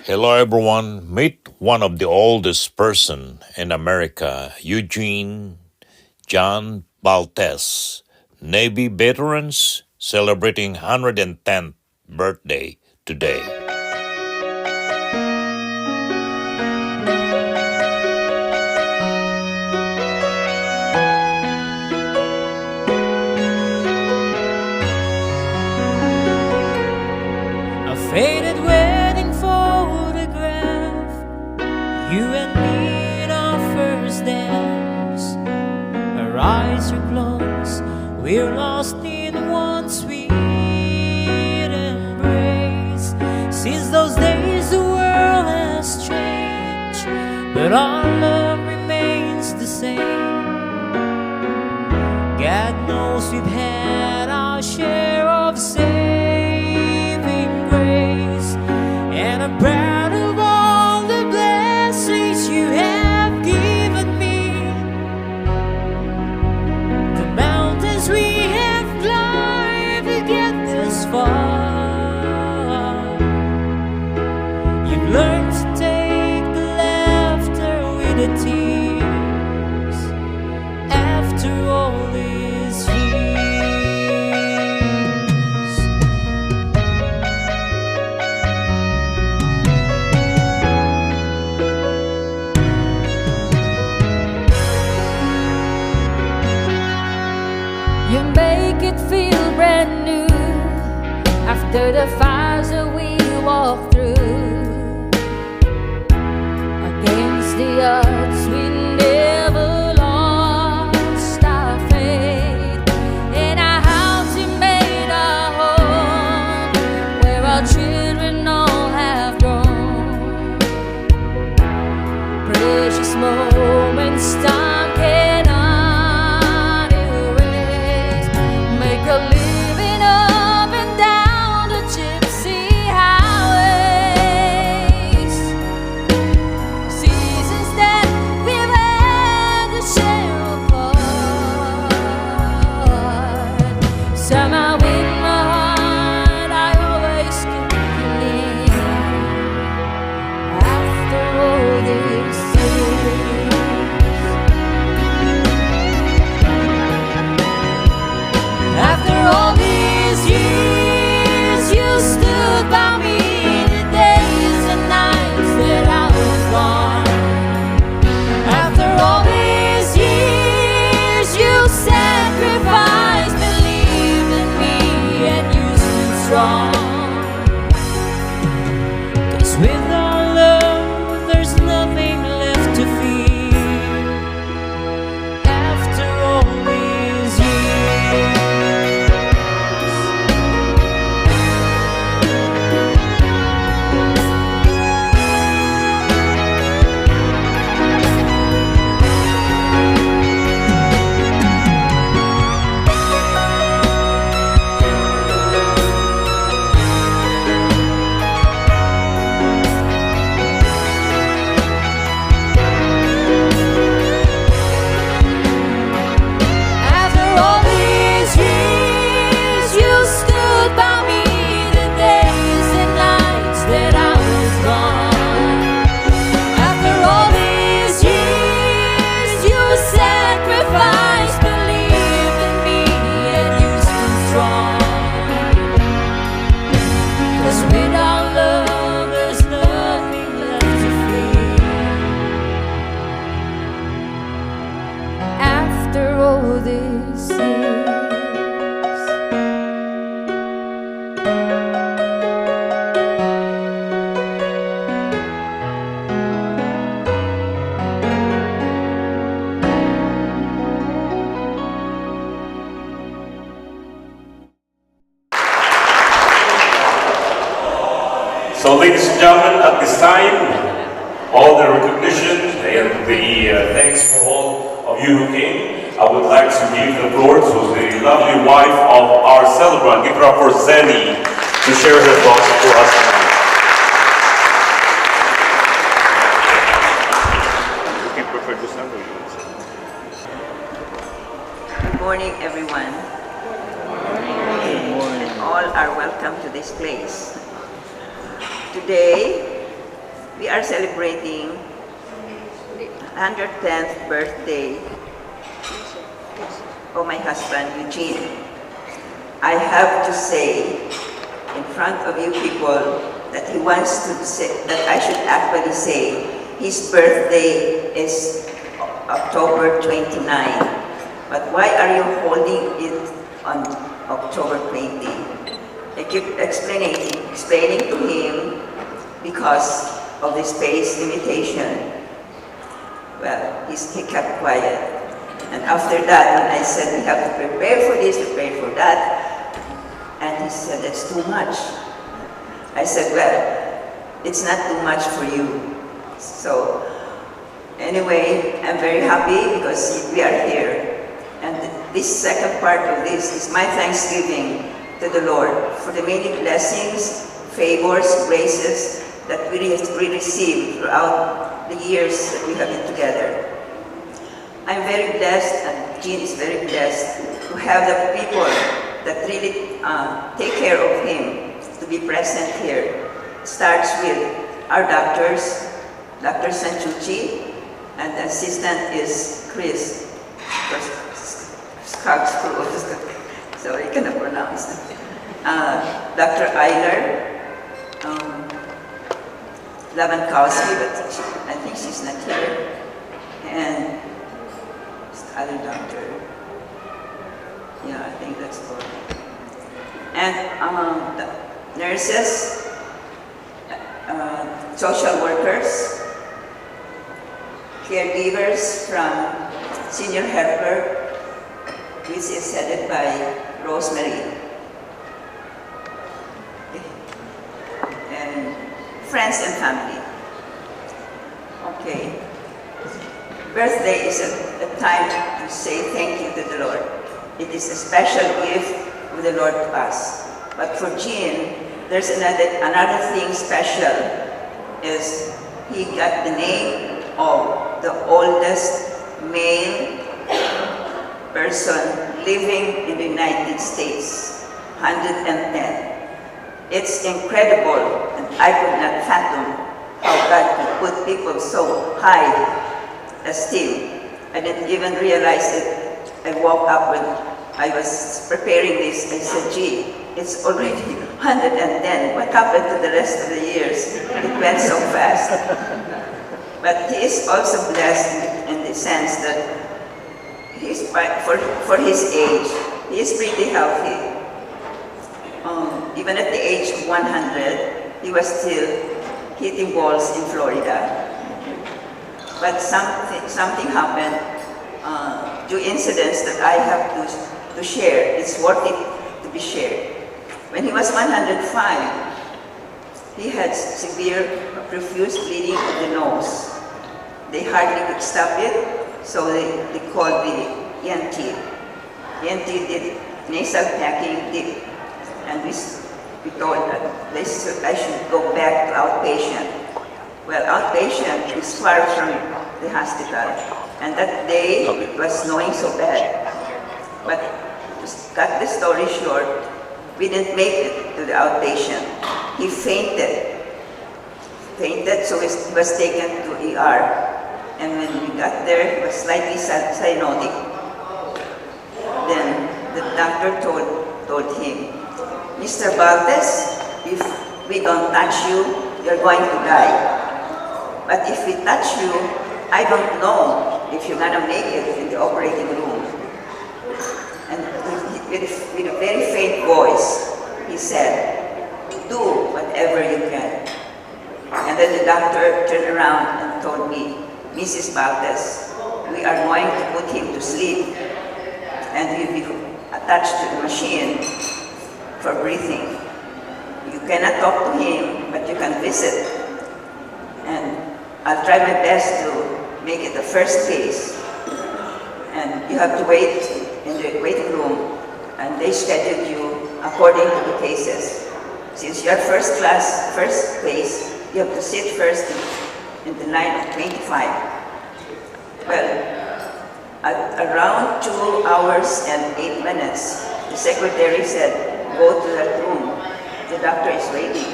Hello, everyone. Meet one of the oldest person in America, Eugene John BALTES, Navy veterans celebrating 110th birthday today. A faded wedding photograph, you and me in our first dance. Our eyes are closed, we're lost in one sweet embrace. Since those days the world has changed, but our love remains the same. God knows we've had our share of saving grace, and I'm proud of all the blessings you have given me. The mountains we have climbed to get this far. You've learned to take the laughter with the tears after all these years. You make it feel brand new after the fires that we walked through. Against the odds, we never lost our faith. In our house, you made our home, where our children all have grown. Precious moments, time cannot erase. Make a living up and down the gypsy highways. Seasons that we've had to share apart. Somehow in my heart I always keep you near. After all these years, after all these years, you stood by me the days and nights that I was gone. After all these years, you sacrificed, believed in me, and you stood strong. 'Cause with our love, there's nothing left to fear. After all these years, after all these years, you stood by me the days and nights that I was gone. After all these years, you sacrificed, believed in me, and you stood strong. 'Cause without love, there's nothing left to fear. After all these years. So, ladies and gentlemen, at this time, all the recognition and the thanks for all of you who came, I would like to give the floor to the lovely wife of our celebrant. Give it up for Zenny to share her thoughts for us tonight. Good morning, everyone. And all are welcome to this place. Today, We are celebrating 110th birthday of my husband, Eugene. I have to say in front of you people that he wants to say, that I should actually say his birthday is October 29. But why are you holding it on October 20? I keep explaining to him because of the space limitation. Well, he kept quiet. And after that, when I said we have to prepare for this, prepare for that, and he said, that's too much. I said, well, it's not too much for you. So, anyway, I'm very happy because we are here. And this second part of this is my thanksgiving to the Lord for the many blessings, favors, graces that we received throughout the years that we have been together. I'm very blessed, and Jean is very blessed, to have the people that really take care of him to be present here. It starts with our doctors, Dr. Sanchucci, and the assistant is Chris. Sorry, I cannot pronounce it. Dr. Eiler, Lavankowski, but I think she's not here, and the other doctor. Yeah, I think that's all. And the nurses, social workers, caregivers from senior helper, which is headed by Rosemary. And friends and family. Okay. Birthday is a time to say thank you to the Lord. It is a special gift of the Lord to us. But for Jean, there's another thing special, is he got the name of the oldest male person living in the United States, 110. It's incredible, and I could not fathom how God could put people so high esteem. I didn't even realize it. I woke up when I was preparing this. I said, gee, it's already 110. What happened to the rest of the years? It went so fast. But he is also blessed in the sense that he's, for his age, he is pretty healthy. Even at the age of 100, he was still hitting balls in Florida. But something happened, two incidents that I have to share. It's worth it to be shared. When he was 105, he had severe profuse bleeding of the nose. They hardly could stop it, so they called the ENT. The ENT did nasal packing, and we told that I should go back to outpatient. Well, outpatient is far from the hospital, and that day it was snowing so bad. But to cut the story short, we didn't make it to the outpatient. He fainted, so he was taken to ER. And when we got there, he was slightly cyanotic. Then the doctor told him, Mr. Baltes, if we don't touch you, you're going to die. But if we touch you, I don't know if you're gonna make it in the operating room. And with a very faint voice, he said, do whatever you can. And then the doctor turned around and told me, Mrs. Baltes, we are going to put him to sleep, and he'll be attached to the machine for breathing. You cannot talk to him, but you can visit. And I'll try my best to make it the first case. And you have to wait in the waiting room, and they schedule you according to the cases. Since you're first case, you have to sit first in the line of 25. Well, at around 2 hours and 8 minutes, the secretary said, go to that room. The doctor is waiting.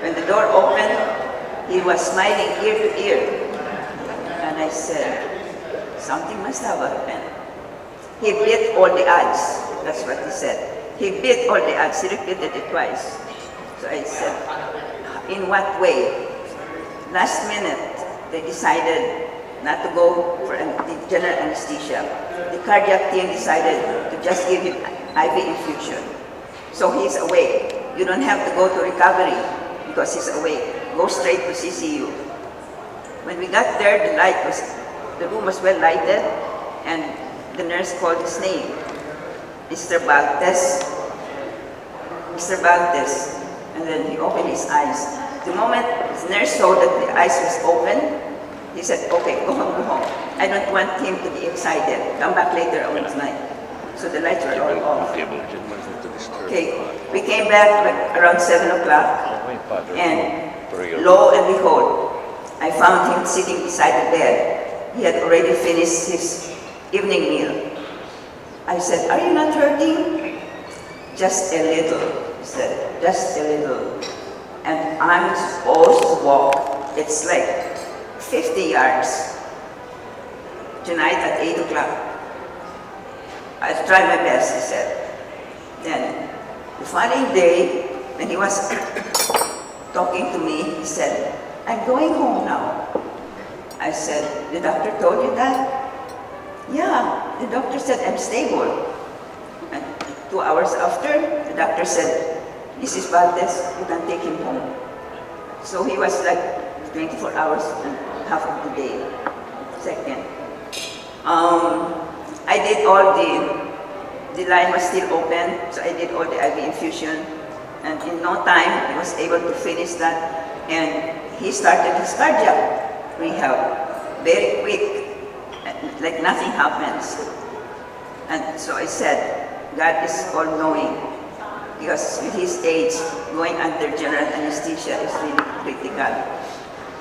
When the door opened, He was smiling ear to ear. And I said, something must have happened. He beat all the odds. That's what he said. He beat all the odds. He repeated it twice. So I said, in what way? Last minute, they decided not to go for the general anesthesia. The cardiac team decided to just give him IV infusion. So he's awake. You don't have to go to recovery because he's awake. Go straight to CCU. When we got there, the room was well lighted, and the nurse called his name, Mr. BALTES. Mr. BALTES. And then he opened his eyes. The moment the nurse saw that the eyes was open, he said, okay, go home, go home. I don't want him to be excited. Come back later on tonight. So the lights were all off. Okay, we came back around 7 o'clock, and lo and behold, I found him sitting beside the bed. He had already finished his evening meal. I said, are you not hurting? Just a little, he said, just a little. And I'm supposed to walk. It's like 50 yards tonight at 8 o'clock. I'll try my best, he said. Then, the following day, when he was talking to me, he said, I'm going home now. I said, the doctor told you that? Yeah, the doctor said I'm stable. And 2 hours after, the doctor said, Mrs. Baltes, you can take him home. So he was like 24 hours and half of the day. Second, I did all the line was still open, so I did all the IV infusion. And in no time, he was able to finish that. And he started his cardiac rehab very quick, like nothing happens. And so I said, God is all-knowing, because with his age, going under general anesthesia is really critical.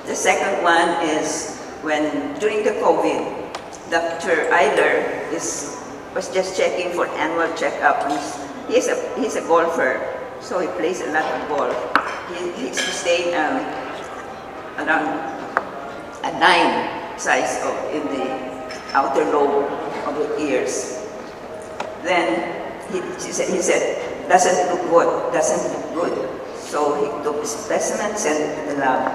The second one is when, during the COVID, Dr. Eiler was just checking for annual checkup. He's a golfer, so he plays a lot of golf. He sustained around a 9 size in the outer lobe of the ears. Then he said, doesn't look good, doesn't look good. So he took the specimen, sent it to the lab.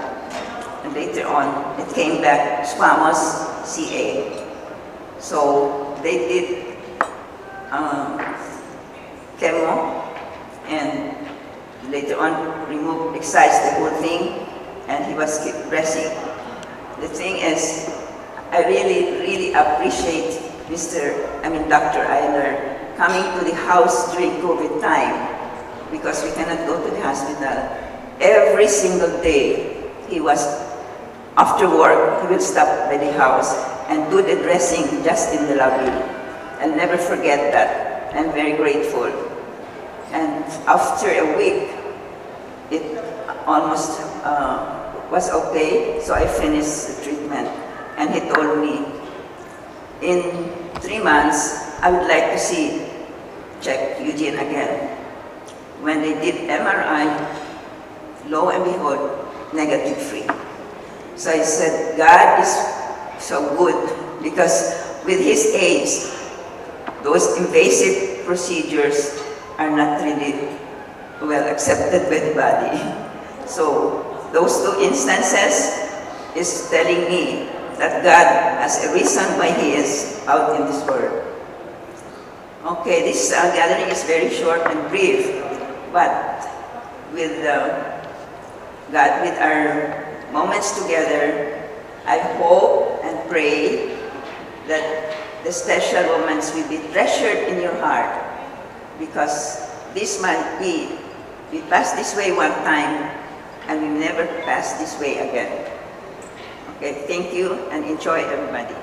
And later on, it came back squamous CA. So they did chemo, and later on excised the whole thing, and he was keep pressing. The thing is, I really appreciate Dr. Eiler coming to the house during COVID time, because we cannot go to the hospital. Every single day, he was, after work, he will stop by the house and do the dressing just in the lobby. I'll never forget that. I'm very grateful. And after a week, it almost was okay, so I finished the treatment. And he told me, in 3 months, I would like to check Eugene again. When they did MRI, lo and behold, negative free. So I said, God is so good, because with his age, those invasive procedures are not really well accepted by the body. So those 2 instances is telling me that God has a reason why he is out in this world. Okay, this gathering is very short and brief, but with God, with our moments together, I hope and pray that the special moments will be treasured in your heart, because this might be, we passed this way one time, and we never pass this way again. Okay, thank you, and enjoy, everybody.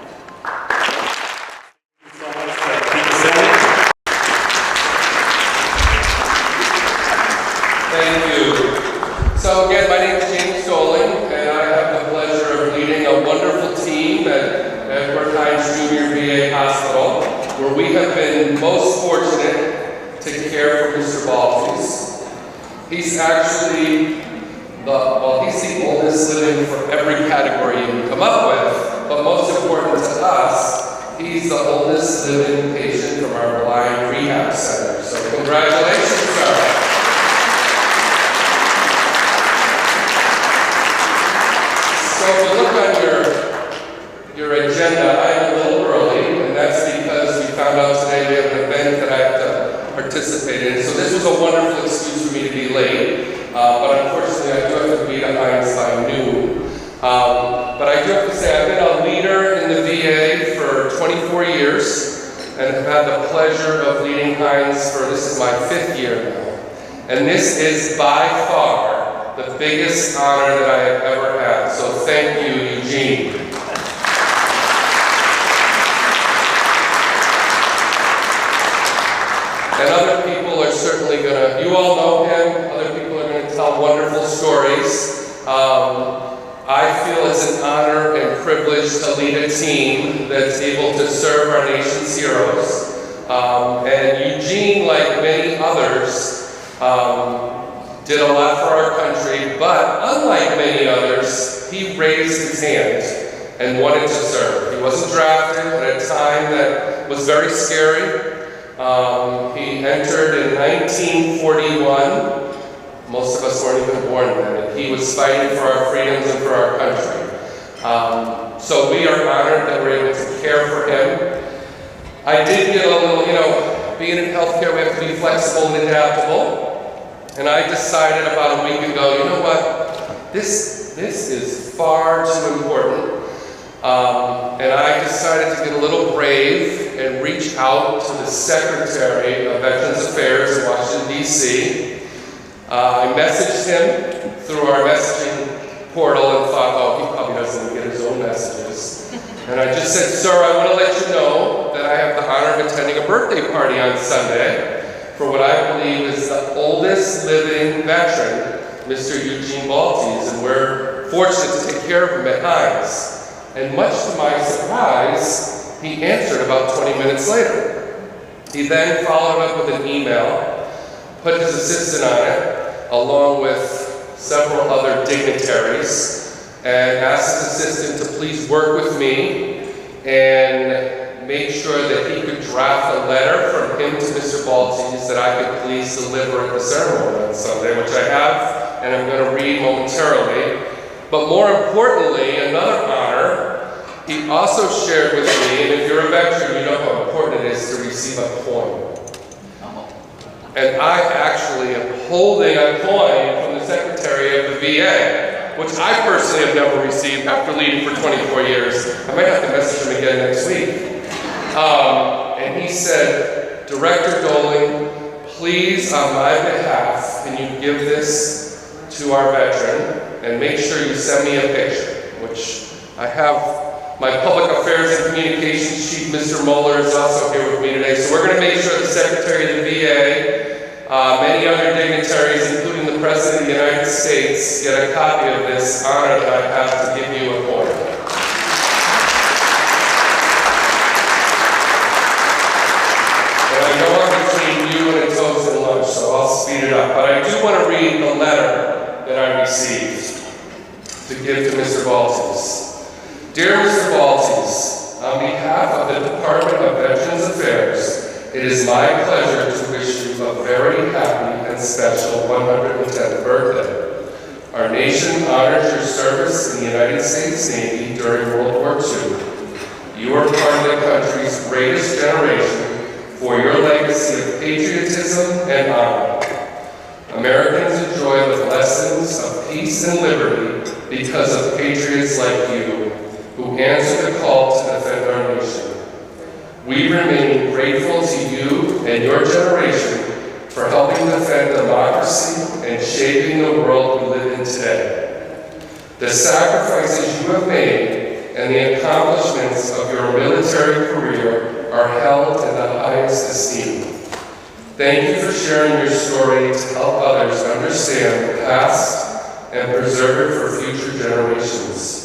Thank you. So again, my name is James Stoling, and I have the pleasure of leading a wonderful team at Edward Hines Junior VA Hospital, where we have been most fortunate to care for Mr. Baltes. He's actually Well, he's the oldest living for every category you can come up with, but most important to us, he's the oldest living patient from our blind rehab center. So congratulations, sir. So if you look on your agenda, I'm a little early, and that's because we found out today we have an event that I have to participate in. So this was a wonderful excuse for me to be late. But unfortunately, I do have to be at Heinz by noon. But I do have to say, I've been a leader in the VA for 24 years, and have had the pleasure of leading Heinz for, this is my 5th year now. And this is by far the biggest honor that I have ever had. So thank you, Eugene. And other people are certainly gonna, you all know him, other people are gonna tell wonderful stories. I feel it's an honor and privilege to lead a team that's able to serve our nation's heroes. And Eugene, like many others, did a lot for our country, but unlike many others, he raised his hand and wanted to serve. He wasn't drafted at a time that was very scary. He entered in 1941. Most of us weren't even born then. He was fighting for our freedoms and for our country. So we are honored that we're able to care for him. I did get a little, being in healthcare, we have to be flexible and adaptable. And I decided about a week ago, you know what? This is far too important. And I decided to get a little brave and reach out to the Secretary of Veterans Affairs in Washington, D.C. I messaged him through our messaging portal and thought, oh, he probably doesn't get his own messages. And I just said, sir, I want to let you know that I have the honor of attending a birthday party on Sunday for what I believe is the oldest living veteran, Mr. Eugene Baltes, and we're fortunate to take care of him at Heinz. And much to my surprise, he answered about 20 minutes later. He then followed up with an email, put his assistant on it, along with several other dignitaries, and asked his assistant to please work with me and make sure that he could draft a letter from him to Mr. Baltes that I could please deliver at the ceremony on Sunday, which I have, and I'm going to read momentarily. But more importantly, another honor, he also shared with me, and if you're a veteran, you know how important it is to receive a coin. And I actually am holding a coin from the Secretary of the VA, which I personally have never received after leading for 24 years. I might have to message him again next week. And he said, Director Doling, please, on my behalf, can you give this to our veteran and make sure you send me a picture, which I have. My Public Affairs and Communications Chief, Mr. Mueller, is also here with me today. So we're going to make sure the Secretary of the VA, many other dignitaries, including the President of the United States, get a copy of this honor that I have to give you a coin. And I know I'm between you and a toast and lunch, so I'll speed it up. But I do want to read the letter that I received to give to Mr. Baltes. Dear Mr. Baltes, on behalf of the Department of Veterans Affairs, it is my pleasure to wish you a very happy and special 110th birthday. Our nation honors your service in the United States Navy during World War II. You are part of the country's greatest generation for your legacy of patriotism and honor. Americans enjoy the blessings of peace and liberty because of patriots like you, who answer the call to defend our nation. We remain grateful to you and your generation for helping defend democracy and shaping the world we live in today. The sacrifices you have made and the accomplishments of your military career are held in the highest esteem. Thank you for sharing your story to help others understand the past and preserve it for future generations.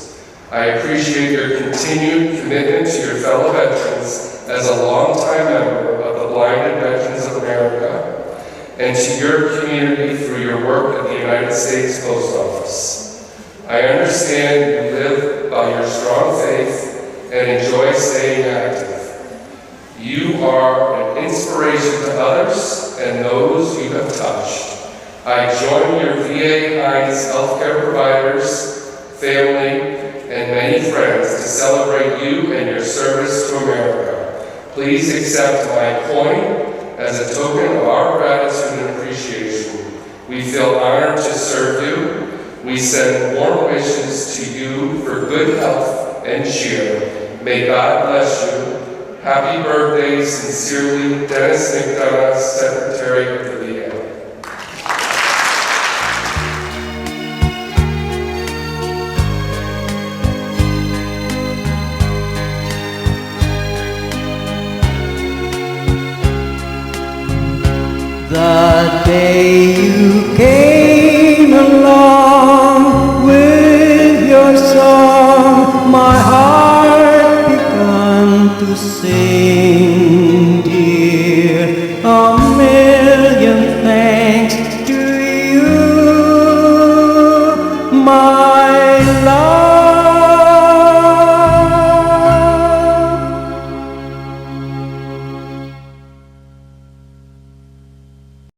I appreciate your continued commitment to your fellow veterans as a longtime member of the Blinded Veterans of America and to your community through your your work at the United States Post Office. I understand you live by your strong faith and enjoy staying active. You are an inspiration to others and those you have touched. I join your VA Hines healthcare providers, family, and many friends to celebrate you and your service to America. Please accept my coin as a token of our gratitude and appreciation. We feel honored to serve you. We send warm wishes to you for good health and cheer. May God bless you. Happy birthday, sincerely, Dennis McDonough, Secretary of the VA. The day